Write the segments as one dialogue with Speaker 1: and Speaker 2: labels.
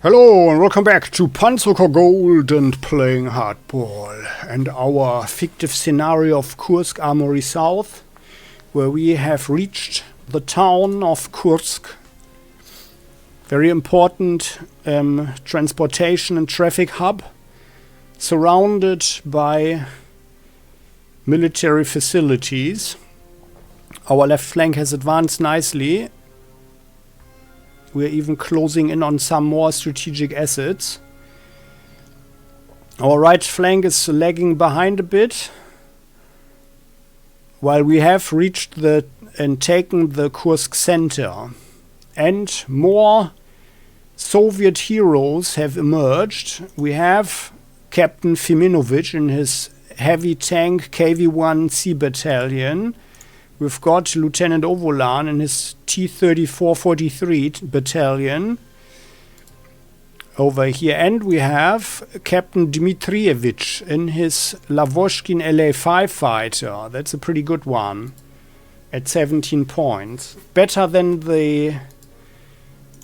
Speaker 1: Hello and welcome back to Panzer Corps Gold and playing hardball and our fictive scenario of Kursk Armory South, where we have reached the town of Kursk. Very important transportation and traffic hub, surrounded by military facilities. Our left flank has advanced nicely. We're even closing in on some more strategic assets. Our right flank is lagging behind a bit, while we have reached and taken the Kursk center. And more Soviet heroes have emerged. We have Captain Feminovich in his heavy tank KV-1C battalion. We've got Lieutenant Ovolan in his T-34-43 battalion over here. And we have Captain Dmitrievich in his Lavochkin LA-5 fighter. That's a pretty good one at 17 points. Better than the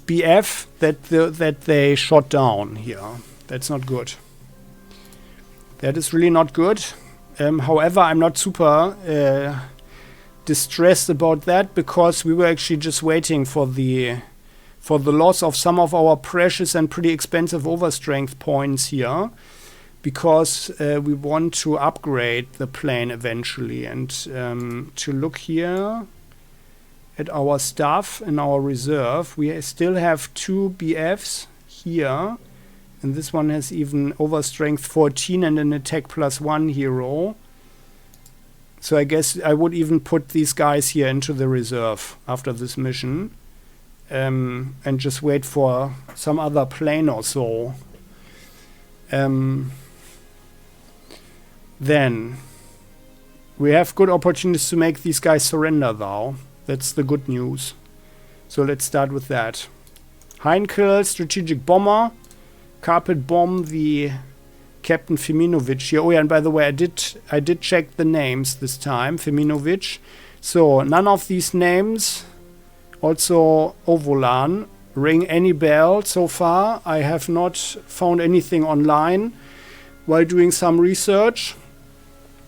Speaker 1: BF that they shot down here. That's not good. That is really not good. However, I'm not super distressed about that, because we were actually just waiting for the loss of some of our precious and pretty expensive overstrength points here, because we want to upgrade the plane eventually. And to look here at our stuff in our reserve, we still have 2 BFs here, and this one has even overstrength 14 and an attack +1 hero. So I guess I would even put these guys here into the reserve after this mission, and just wait for some other plane or so. Then we have good opportunities to make these guys surrender though. That's the good news. So let's start with that. Heinkel, strategic bomber, carpet bomb the Captain Feminovich here. Oh yeah, and by the way, I did check the names this time. Feminovich. So none of these names, also Ovolan, ring any bell so far. I have not found anything online while doing some research.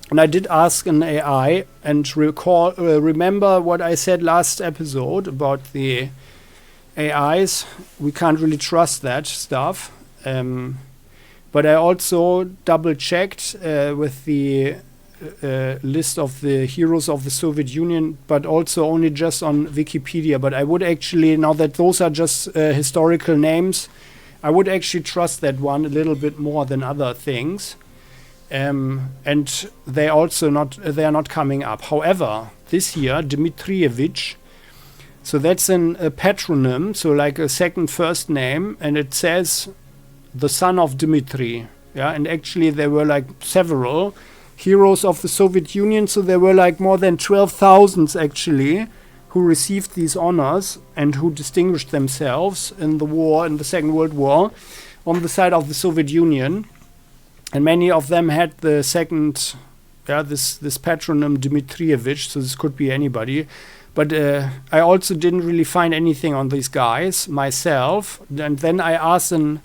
Speaker 1: And I did ask an AI and remember what I said last episode about the AIs. We can't really trust that stuff. But I also double-checked with the list of the heroes of the Soviet Union, but also only just on Wikipedia. But I would actually, now that those are just historical names, I would actually trust that one a little bit more than other things. And they are not coming up. However, this here, Dmitrievich, so that's a patronym, so like a second first name, and it says the son of Dmitri. Yeah, and actually there were like several heroes of the Soviet Union, so there were like more than 12,000 actually who received these honors and who distinguished themselves in the war, in the Second World War, on the side of the Soviet Union. And many of them had the second, this patronym Dmitrievich, so this could be anybody. But I also didn't really find anything on these guys myself. And then I asked an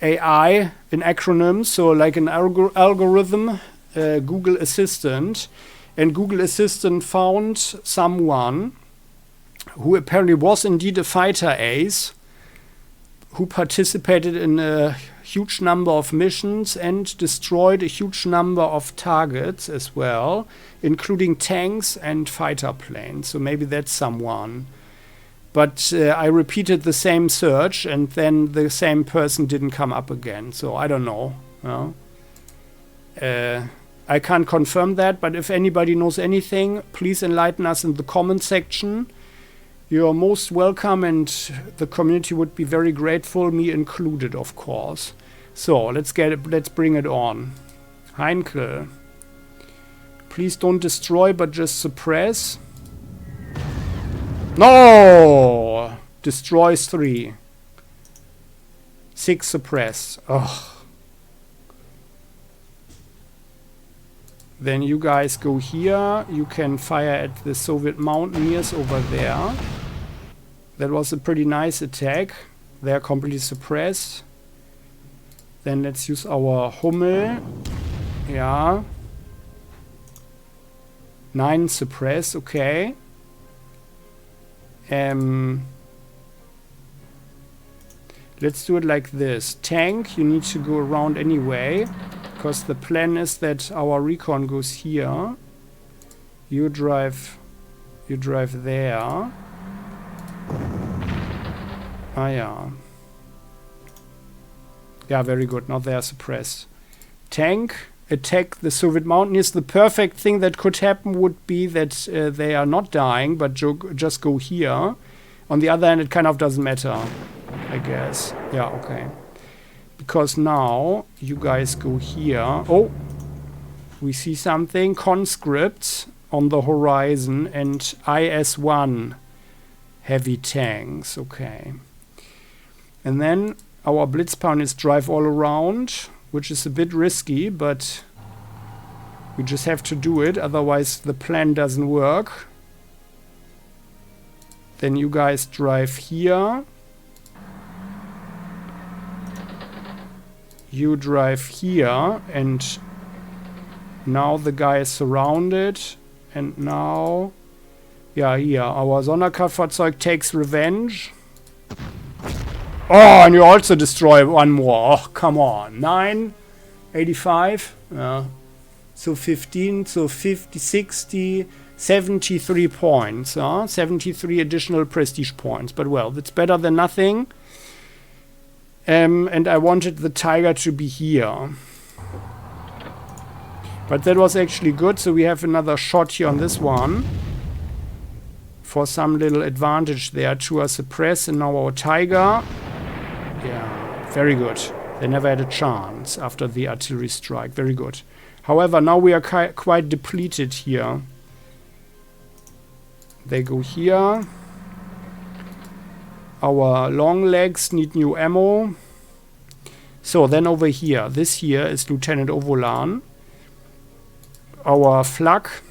Speaker 1: AI in acronyms, so like an algorithm, Google Assistant, and Google Assistant found someone who apparently was indeed a fighter ace, who participated in a huge number of missions and destroyed a huge number of targets as well, including tanks and fighter planes. So maybe that's someone. But I repeated the same search, and then the same person didn't come up again. So I don't know. I can't confirm that, but if anybody knows anything, please enlighten us in the comment section. You're most welcome, and the community would be very grateful, me included, of course. So let's bring it on. Heinkel, please don't destroy, but just suppress. No! Destroys 3. 6 suppress. Ugh. Then you guys go here. You can fire at the Soviet mountaineers over there. That was a pretty nice attack. They're completely suppressed. Then let's use our Hummel. Yeah. 9 suppress, okay. Let's do it like this. Tank, you need to go around anyway, because the plan is that our recon goes here. You drive there. Ah, yeah. Yeah, very good. Now they are suppressed. Tank, attack the Soviet mountaineers. The perfect thing that could happen would be that they are not dying, but just go here. On the other hand, it kind of doesn't matter, I guess. Yeah, okay. Because now you guys go here. Oh, we see something. Conscripts on the horizon and IS-1 heavy tanks. Okay. And then our Blitzpioneers drive all around, which is a bit risky, but we just have to do it, otherwise the plan doesn't work. Then you guys drive here. You drive here, and now the guy is surrounded. And now, yeah, here, our Sonderkraftfahrzeug takes revenge. Oh, and you also destroy one more. Oh, come on. 9, 85. So 15, so 50, 60, 73 points. 73 additional prestige points. But well, that's better than nothing. And I wanted the Tiger to be here. But that was actually good, so we have another shot here on this one. For some little advantage there to our suppress, and now our Tiger. Yeah, very good. They never had a chance after the artillery strike. Very good. However, now we are quite depleted here. They go here. Our long legs need new ammo. So then over here. This here is Lieutenant Ovolan. Our Flak.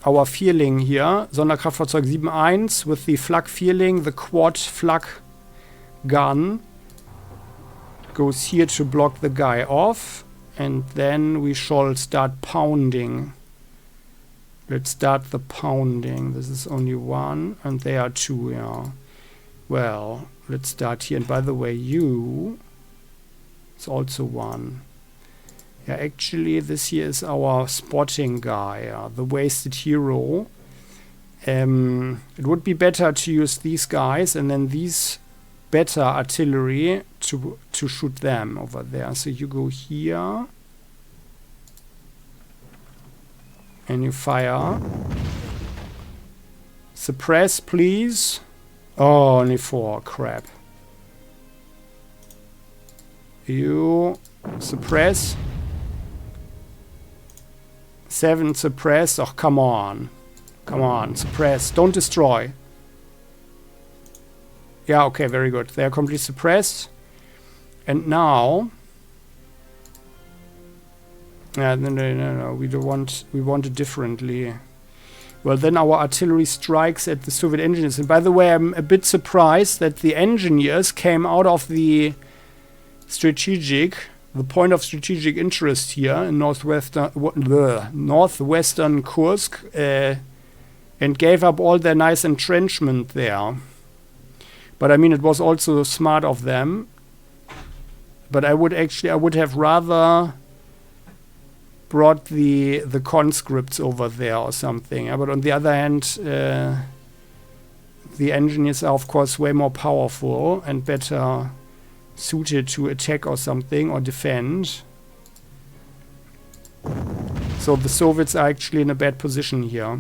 Speaker 1: Our Vierling here. Sonderkraftfahrzeug 7.1 with the Flak Vierling, the quad Flak gun. Goes here to block the guy off, and then we shall start pounding. Let's start the pounding. This is only 1, and they are 2, yeah. Well, let's start here. And by the way, you, it's also 1. Yeah, actually, this here is our spotting guy, the wasted hero. It would be better to use these guys, and then these better artillery to shoot them over there. So you go here and you fire. Suppress, please. Oh, only 4. Crap. You suppress. 7 suppress. Oh, come on. Come on, suppress. Don't destroy. Yeah, okay, very good. They are completely suppressed. And now... No, we don't want... We want it differently. Well, then our artillery strikes at the Soviet engineers. And by the way, I'm a bit surprised that the engineers came out of the point of strategic interest here in northwestern Kursk, and gave up all their nice entrenchment there. But I mean, it was also smart of them. But I would have rather brought the conscripts over there or something. But on the other hand, the engineers are of course way more powerful and better suited to attack or something or defend. So the Soviets are actually in a bad position here.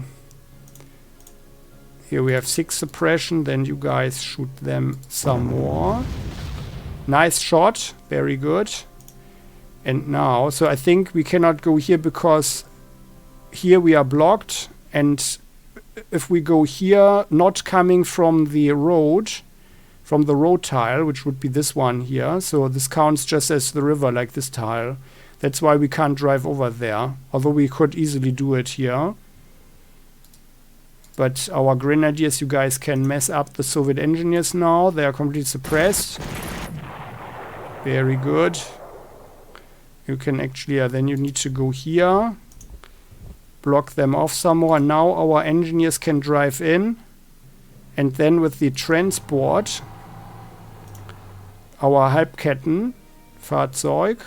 Speaker 1: Here we have 6 suppression, then you guys shoot them some more. Nice shot, very good. And now, so I think we cannot go here because here we are blocked, and if we go here, not coming from the road tile, which would be this one here, so this counts just as the river, like this tile. That's why we can't drive over there, although we could easily do it here. But our grenadiers, you guys can mess up the Soviet engineers now. They are completely suppressed. Very good. You can actually, then you need to go here. Block them off some more. Now our engineers can drive in. And then with the transport, our Halbkettenfahrzeug,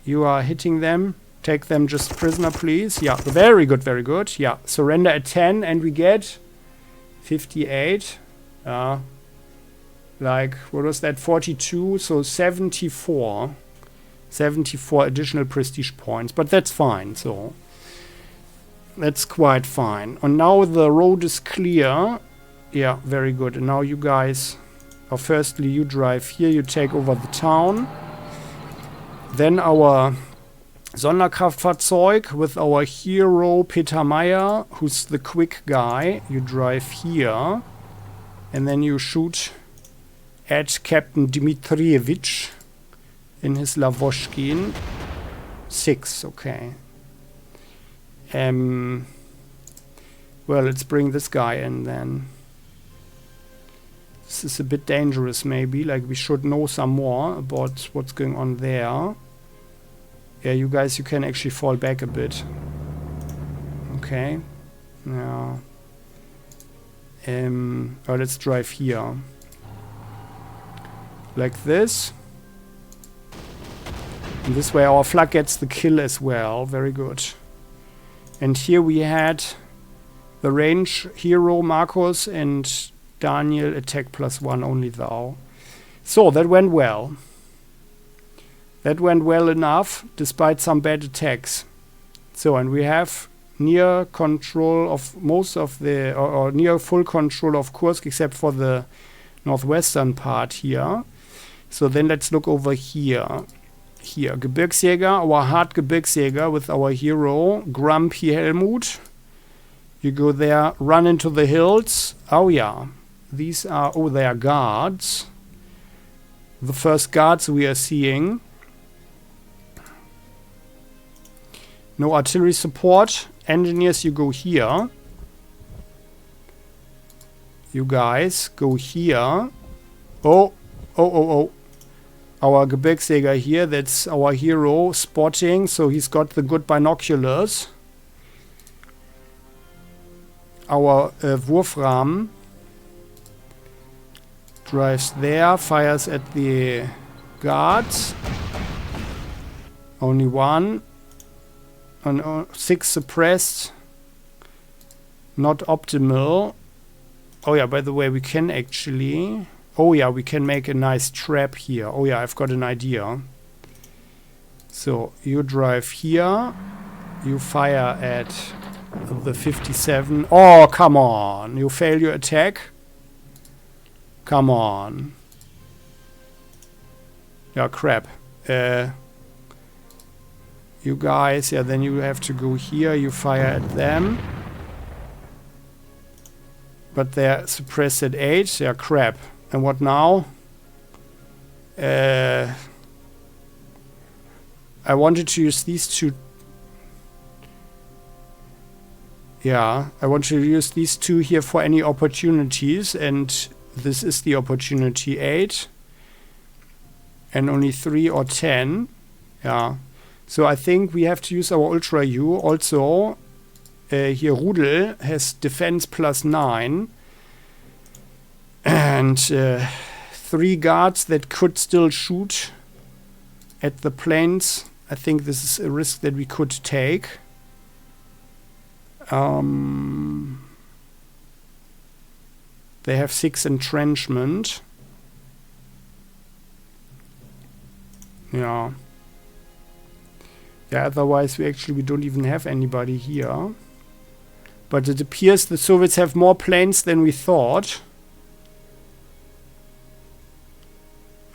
Speaker 1: you are hitting them. Take them just prisoner, please. Yeah, very good, very good. Yeah, surrender at 10 and we get 58. Like, what was that? 42, so 74. 74 additional prestige points, but that's fine, so that's quite fine. And now the road is clear. Yeah, very good. And now you guys, firstly you drive here, you take over the town. Then our Sonderkraftfahrzeug with our hero Peter Meyer, who's the quick guy. You drive here and then you shoot at Captain Dmitrievich in his Lavochkin. 6, okay. Well, let's bring this guy in then. This is a bit dangerous maybe, like we should know some more about what's going on there. Yeah, you guys, you can actually fall back a bit. Okay. Yeah. Oh, let's drive here. Like this. And this way our flak gets the kill as well. Very good. And here we had the range hero Marcus and Daniel attack +1 only thou. So that went well. That went well enough, despite some bad attacks. So, and we have near control of most of the, or near full control of Kursk, except for the northwestern part here. So then let's look over here. Here, Gebirgsjäger, our hard Gebirgsjäger with our hero, Grumpy Helmut. You go there, run into the hills. Oh yeah, these are, oh, they are guards. The first guards we are seeing. No artillery support. Engineers, you go here. You guys go here. Oh. Our Gebirgsjäger here, that's our hero, spotting, so he's got the good binoculars. Our Wurfrahmen drives there, fires at the guards. Only one. And 6 suppressed. Not optimal. Oh yeah, by the way, we can actually... Oh yeah, we can make a nice trap here. Oh yeah, I've got an idea. So, you drive here. You fire at the 57. Oh, come on. You fail your attack. Come on. Yeah, crap. You guys, yeah, then you have to go here. You fire at them. But they're suppressed at 8. Yeah, crap. And what now? I wanted to use these two. Yeah, I want to use these two here for any opportunities. And this is the opportunity, 8. And only 3 or 10. Yeah. So I think we have to use our Ultra U. Also, here Rudel has defense +9. And 3 guards that could still shoot at the planes. I think this is a risk that we could take. They have 6 entrenchment. Yeah. Yeah, otherwise we don't even have anybody here. But it appears the Soviets have more planes than we thought.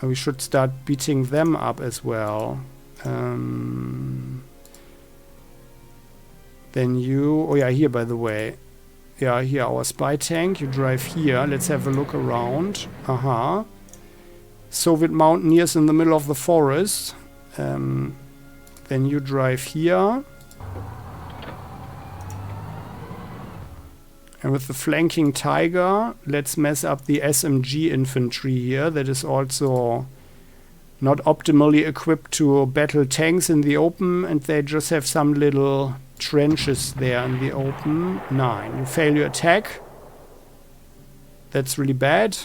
Speaker 1: We should start beating them up as well. Then you... Oh yeah, here by the way. Yeah, here our spy tank. You drive here. Let's have a look around. Aha. Soviet mountaineers in the middle of the forest. Then you drive here. And with the flanking Tiger, let's mess up the SMG infantry here. That is also not optimally equipped to battle tanks in the open, and they just have some little trenches there in the open. 9. You fail your attack. That's really bad.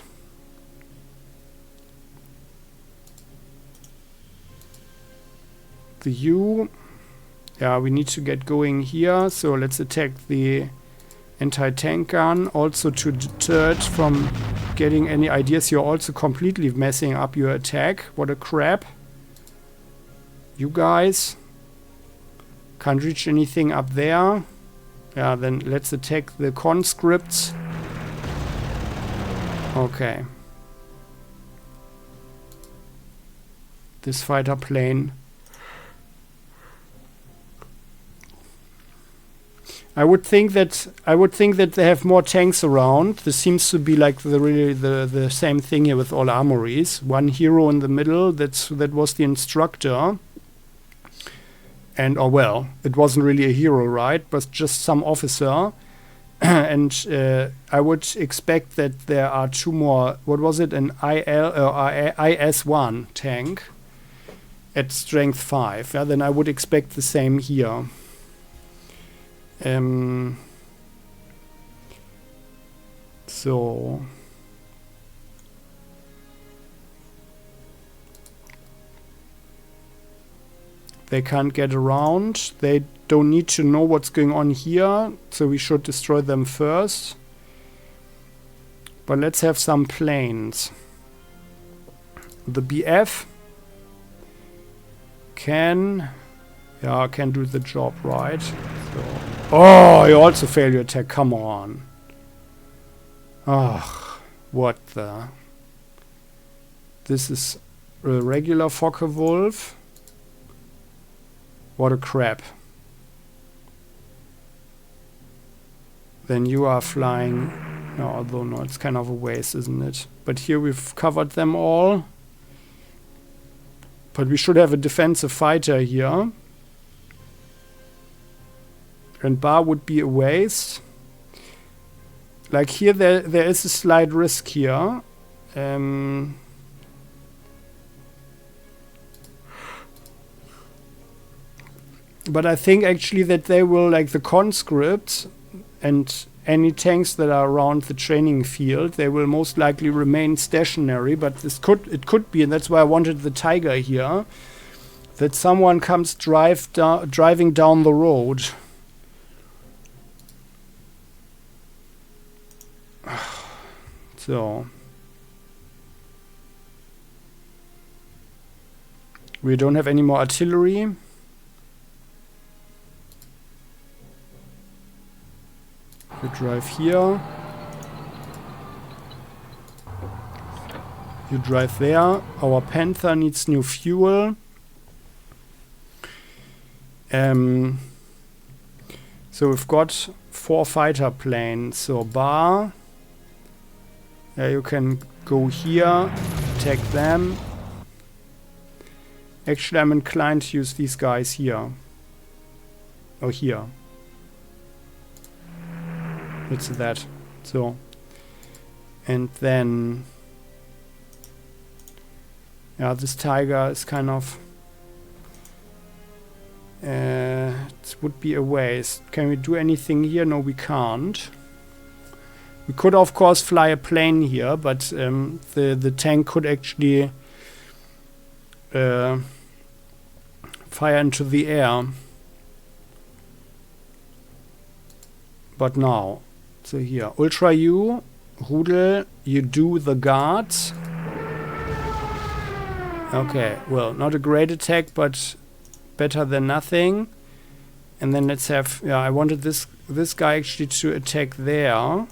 Speaker 1: The U. Yeah, we need to get going here. So let's attack the anti-tank gun. Also to deter it from getting any ideas. You're also completely messing up your attack. What a crap. You guys can't reach anything up there. Yeah, then let's attack the conscripts. Okay. This fighter plane. I would think that they have more tanks around. This seems to be like the same thing here with all armories. One hero in the middle. That was the instructor. And oh well, it wasn't really a hero, right? But just some officer. And I would expect that there are 2 more. What was it? An IS-1 tank at strength 5. Yeah, then I would expect the same here. So they can't get around. They don't need to know what's going on here, so we should destroy them first. But let's have some planes. The BF can do the job, right? So. Oh, you also fail your attack. Come on. Oh, what the? This is a regular Focke-Wulf. What a crap. Then you are flying. No, although no, it's kind of a waste, isn't it? But here we've covered them all. But we should have a defensive fighter here. And bar would be a waste. Like here, there is a slight risk here. But I think actually that they will, like the conscripts and any tanks that are around the training field, they will most likely remain stationary. But it could be, and that's why I wanted the Tiger here, that someone comes driving down the road. So we don't have any more artillery. You drive here. You drive there. Our Panther needs new fuel. So we've got 4 fighter planes. So bar. Yeah, you can go here, attack them. Actually, I'm inclined to use these guys here. Oh, here. It's that. So. And then. Yeah, this Tiger is kind of. It would be a waste. Can we do anything here? No, we can't. We could, of course, fly a plane here, but the tank could actually fire into the air. But now, so here, Ultra U, Rudel, you do the guards. Okay, well, not a great attack, but better than nothing. And then let's have, yeah, I wanted this guy actually to attack there.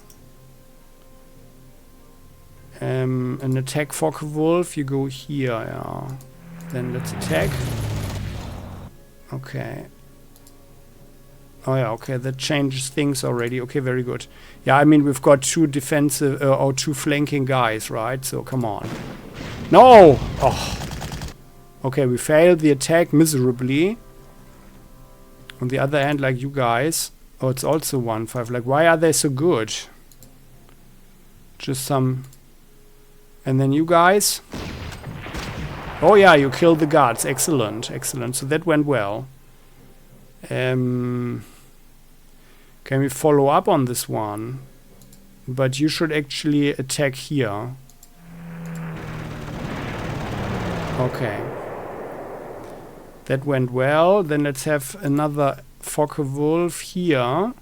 Speaker 1: An attack Focke-Wulf, you go here, yeah. Then let's attack. Okay. Oh yeah, okay, that changes things already. Okay, very good. Yeah, I mean, we've got 2 defensive, or 2 flanking guys, right? So, come on. No! Oh. Okay, we failed the attack miserably. On the other hand, like you guys, Oh, it's also 1-5. Like, why are they so good? Just some... And then you guys... Oh yeah, you killed the guards. Excellent, excellent. So that went well. Can we follow up on this one? But you should actually attack here. Okay. That went well. Then let's have another Focke-Wulf here.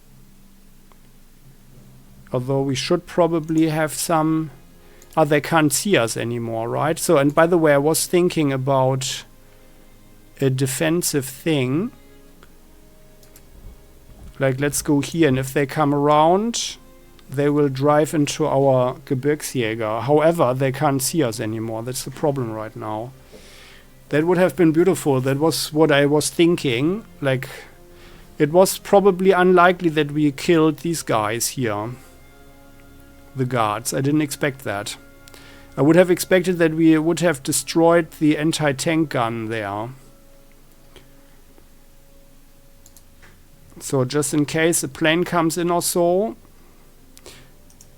Speaker 1: Although we should probably have some... Oh, they can't see us anymore, right? So, and by the way, I was thinking about a defensive thing. Like, let's go here, and if they come around, they will drive into our Gebirgsjäger. However, they can't see us anymore. That's the problem right now. That would have been beautiful. That was what I was thinking. Like, it was probably unlikely that we killed these guys here. The guards. I didn't expect that. I would have expected that we would have destroyed the anti-tank gun there. So just in case a plane comes in or so.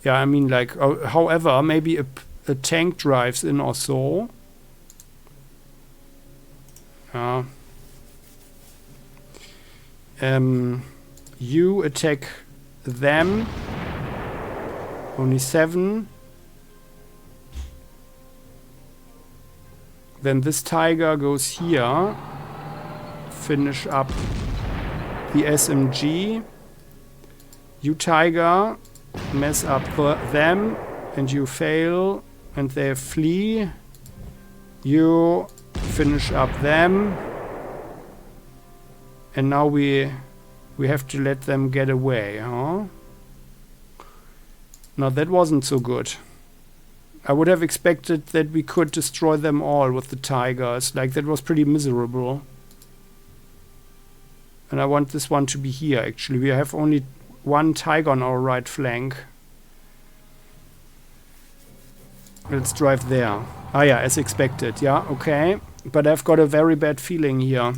Speaker 1: Yeah, I mean, like, however, maybe a tank drives in or so. You attack them. Only 7. Then this tiger goes here. Finish up the SMG. You tiger mess up them and you fail and they flee. You finish up them. And now we have to let them get away, huh? No, that wasn't so good. I would have expected that we could destroy them all with the tigers. Like, that was pretty miserable. And I want this one to be here, actually. We have only one tiger on our right flank. Let's drive there. Ah yeah, as expected. Yeah, okay. But I've got a very bad feeling here.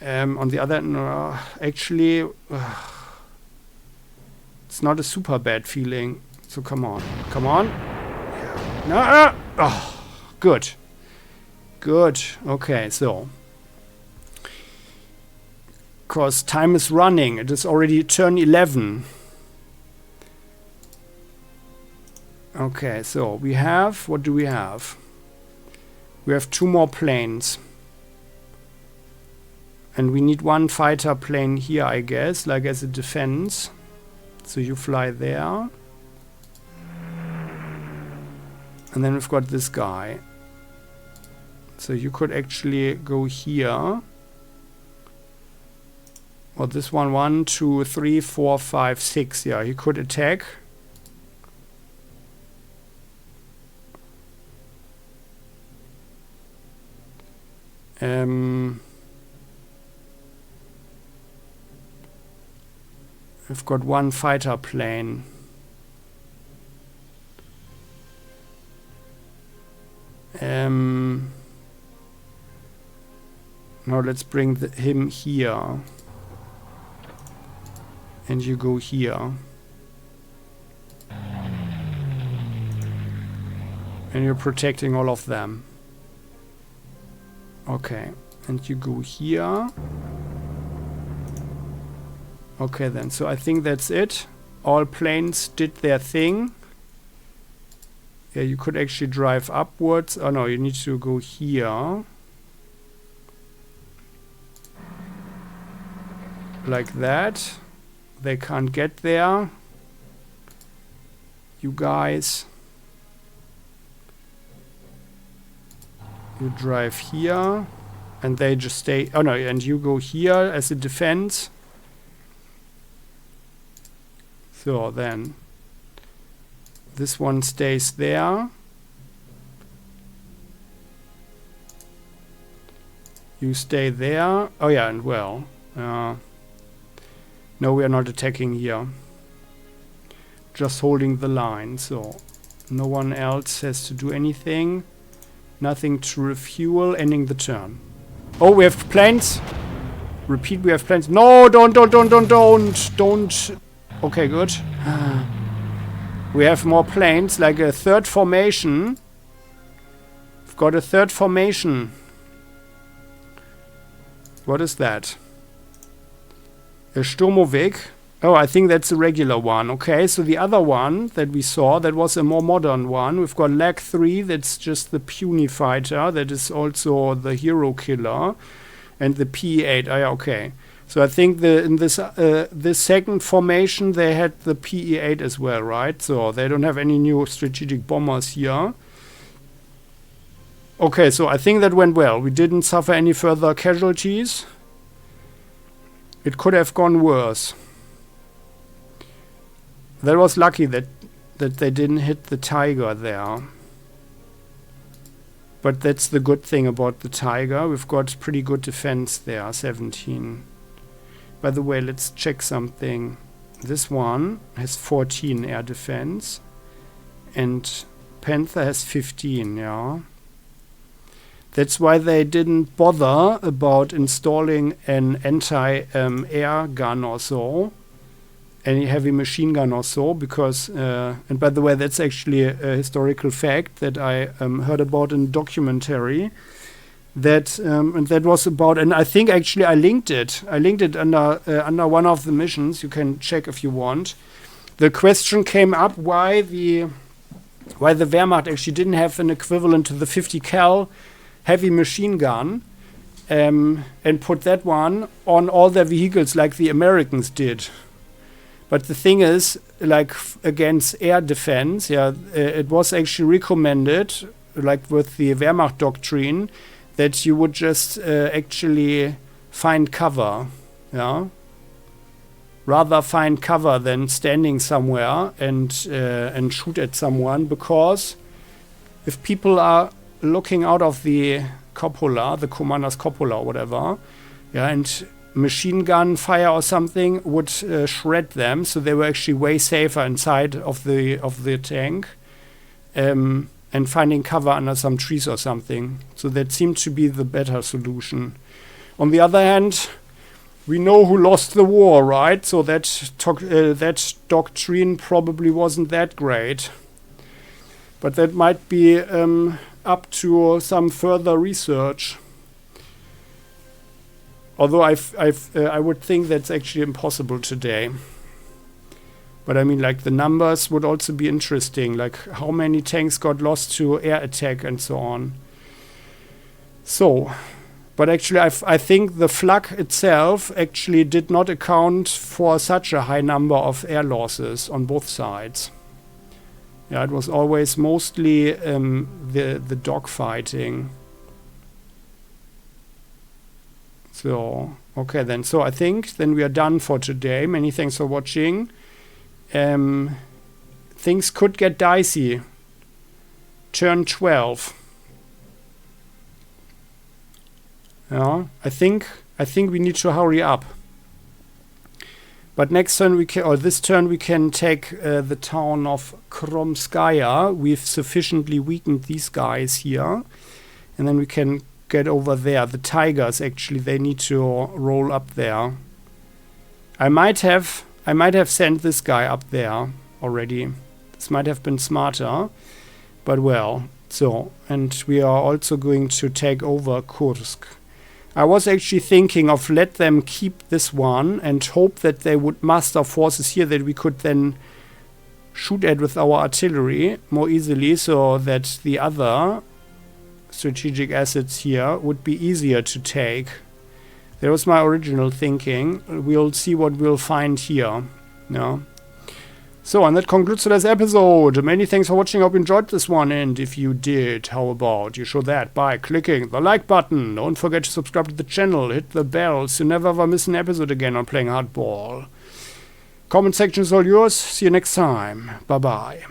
Speaker 1: On the other... No, actually... it's not a super bad feeling. So come on. Come on. No! Oh, good. Good. Okay, so... Because time is running. It is already turn 11. Okay, so we have... What do we have? We have 2 more planes. And we need 1 fighter plane here, I guess, like as a defense. So you fly there. And then we've got this guy. So you could actually go here. Or this one, 1, 2, 3, 4, 5, 6. Yeah, he could attack. We've got 1 fighter plane. Now let's bring him here. And you go here. And you're protecting all of them. Okay. And you go here. Okay then, so I think that's it. All planes did their thing. Yeah, you could actually drive upwards. Oh no, you need to go here. Like that. They can't get there. You guys. You drive here. And they just stay... Oh no, and you go here as a defense. So then, this one stays there. You stay there. Oh yeah, and well, no, we are not attacking here. Just holding the line. So no one else has to do anything. Nothing to refuel. Ending the turn. Oh, we have planes. Repeat, we have plans. No, don't. Okay, good. We have more planes, like a third formation. We've got a third formation. What is that? A Sturmovik. Oh, I think that's a regular one. Okay, so the other one that we saw, that was a more modern one. We've got Lag 3, that's just the puny fighter. That is also the hero killer. And the PE8. Oh, yeah, okay. So I think in this second formation, they had the PE8 as well, right? So they don't have any new strategic bombers here. Okay, so I think that went well. We didn't suffer any further casualties. It could have gone worse. That was lucky that they didn't hit the Tiger there. But that's the good thing about the Tiger. We've got pretty good defense there, 17. By the way, let's check something. This one has 14 air defense. And Panther has 15, yeah. That's why they didn't bother about installing an anti-air gun or so. Any heavy machine gun or so, because, and by the way, that's actually a historical fact that I heard about in a documentary, that, and that was about, and I think actually I linked it under one of the missions. You can check if you want. The question came up why the Wehrmacht actually didn't have an equivalent to the 50 cal heavy machine gun, and put that one on all their vehicles like the Americans did. But the thing is, like against air defense, it was actually recommended, like with the Wehrmacht doctrine, that you would just actually find cover, yeah. Rather find cover than standing somewhere and shoot at someone, because if people are looking out of the cupola, the commander's cupola or whatever, yeah, and machine gun fire or something would shred them, so they were actually way safer inside of the tank, and finding cover under some trees or something. So that seemed to be the better solution. On the other hand, we know who lost the war, right? So that doctrine probably wasn't that great. But that might be up to some further research. Although I would think that's actually impossible today. But I mean, like, the numbers would also be interesting. Like, how many tanks got lost to air attack and so on. So, but actually I think the Flak itself actually did not account for such a high number of air losses on both sides. Yeah, it was always mostly the dogfighting. So, okay then. So I think then we are done for today. Many thanks for watching. Things could get dicey. Turn 12. Yeah, I think we need to hurry up. But next turn we can, or this turn we can take the town of Kromskaya. We've sufficiently weakened these guys here, and then we can get over there. The Tigers actually, they need to roll up there. I might have sent this guy up there already. This might have been smarter, but well. So, and we are also going to take over Kursk. I was actually thinking of let them keep this one and hope that they would muster forces here that we could then shoot at with our artillery more easily, so that the other strategic assets here would be easier to take. That was my original thinking. We'll see what we'll find here. Yeah. So, and that concludes today's episode. Many thanks for watching. I hope you enjoyed this one, and if you did, how about you show that by clicking the like button. Don't forget to subscribe to the channel, hit the bell so you never ever miss an episode again on Playing Hardball. Comment section is all yours. See you next time. Bye bye.